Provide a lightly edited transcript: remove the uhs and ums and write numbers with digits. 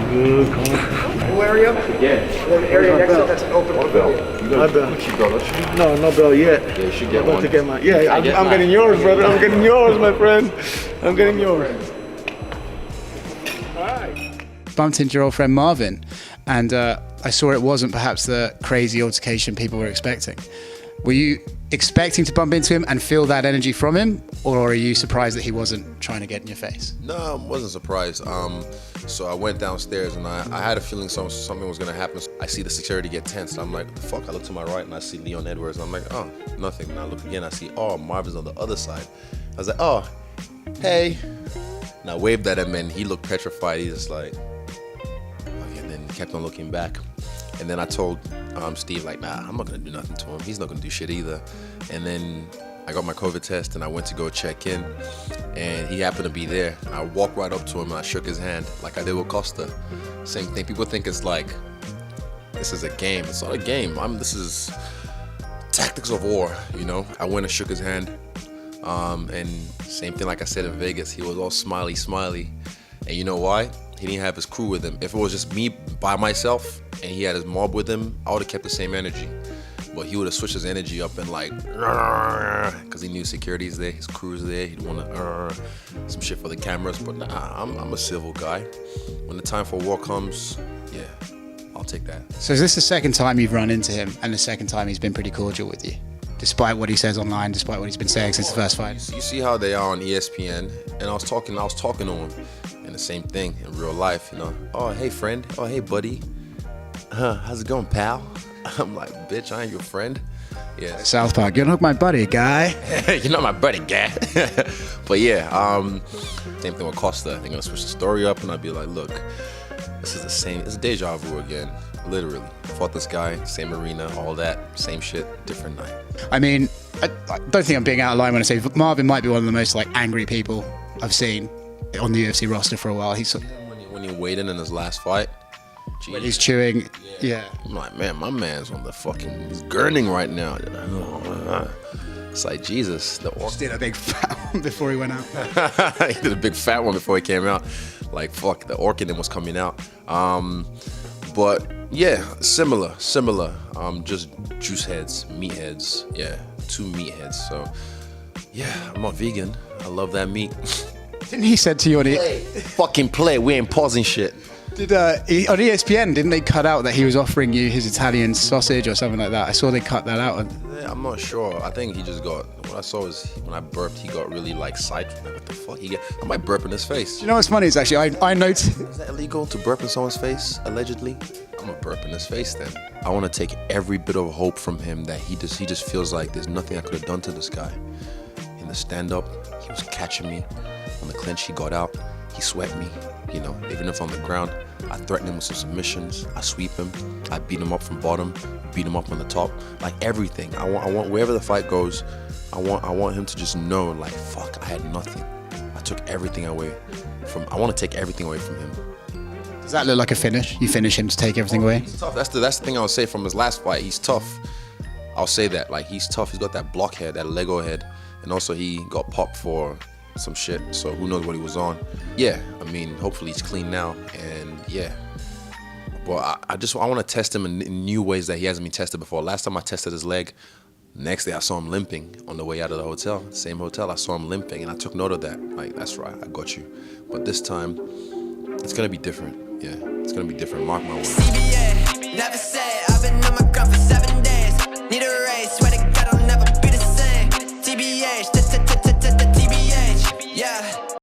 Good, calm. Pool area? Yeah. And then the area next to it that's an open pavilion. You got a Gucci belt, don't you? No, no belt yet. Yeah, you should get I'm about one. to get mine. Yeah, I'm mine. getting yours, brother. I'm getting yours, my friend. I'm getting yours. Bumped into your old friend Marvin, and I saw it wasn't perhaps the crazy altercation people were expecting. Were you expecting to bump into him and feel that energy from him, or are you surprised that he wasn't trying to get in your face? No, I wasn't surprised. So I went downstairs and I had a feeling something was gonna happen. I see the security get tense. I'm like, what the fuck? I look to my right and I see Leon Edwards. I'm like, oh, nothing. And I look again, I see, oh, Marvin's on the other side. I was like, oh, hey. And I waved at him and he looked petrified. He's just like, okay, and then kept on looking back. And then I told Steve, like, nah, I'm not gonna do nothing to him. He's not gonna do shit either. And then I got my COVID test and I went to go check in and he happened to be there. I walked right up to him and I shook his hand like I did with Costa. Same thing. People think it's like, this is a game. It's not a game. This is tactics of war, you know? I went and shook his hand. And same thing like I said in Vegas, he was all smiley. And you know why? He didn't have his crew with him. If it was just me by myself and he had his mob with him, I would have kept the same energy. But he would have switched his energy up and like, because he knew security's there, his crew's there, he'd want to some shit for the cameras. But nah, I'm a civil guy. When the time for war comes, yeah, I'll take that. So is this the second time you've run into him, and the second time he's been pretty cordial with you? Despite what he says online, despite what he's been saying since the first fight? You see how they are on ESPN, and I was talking to him, and the same thing in real life, you know. Oh, hey friend, oh, hey buddy. How's it going, pal? I'm like, bitch, I ain't your friend. Yeah. South Park, you're not my buddy, guy. You're not my buddy, guy. But yeah, same thing with Costa. I think I'll switch the story up and I'll be like, look, this is the same, it's deja vu again, literally. Fought this guy, same arena, all that, same shit, different night. I mean, I don't think I'm being out of line when I say Marvin might be one of the most like angry people I've seen on the UFC roster for a while. He's when he weighed in his last fight, when he's chewing, yeah. I'm like, man, my man's on the fucking, he's gurning right now. It's like, Jesus, the orc. Just did a big fat one before he went out. He did a big fat one before he came out. Like, fuck, the orc in him was coming out. But yeah, similar. Just juice heads, meat heads. Yeah, 2 meat heads. So yeah, I'm not vegan. I love that meat. Didn't he said to you on Fucking play, we ain't pausing shit. on ESPN, didn't they cut out that he was offering you his Italian sausage or something like that? I saw they cut that out. Yeah, I'm not sure. I think he just got, what I saw is when I burped, he got really like psyched. Like, what the fuck? I might burp in his face. Do you know what's funny? It's actually, I noticed. Is that illegal to burp in someone's face, allegedly? I'm gonna burp in his face then. I wanna take every bit of hope from him that he just feels like there's nothing I could have done to this guy. In the stand-up, he was catching me. On the clinch, he got out. He swept me, you know, even if on the ground. I threatened him with some submissions. I sweep him. I beat him up from bottom, beat him up on the top. Like everything. I want wherever the fight goes, I want him to just know, like, fuck, I had nothing. I took everything away I want to take everything away from him. Does that look like a finish? You finish him to take everything away? He's tough. That's the thing I would say from his last fight. He's tough. I'll say that. Like, he's tough. He's got that block head, that Lego head. And also he got popped for some shit, so who knows what he was on. Yeah, I mean, hopefully he's clean now, and yeah. But I want to test him in new ways that he hasn't been tested before. Last time I tested his leg, next day I saw him limping on the way out of the hotel. Same hotel, I saw him limping, and I took note of that. Like, that's right, I got you. But this time, it's gonna be different. Yeah, it's gonna be different, mark my words. CBA, never said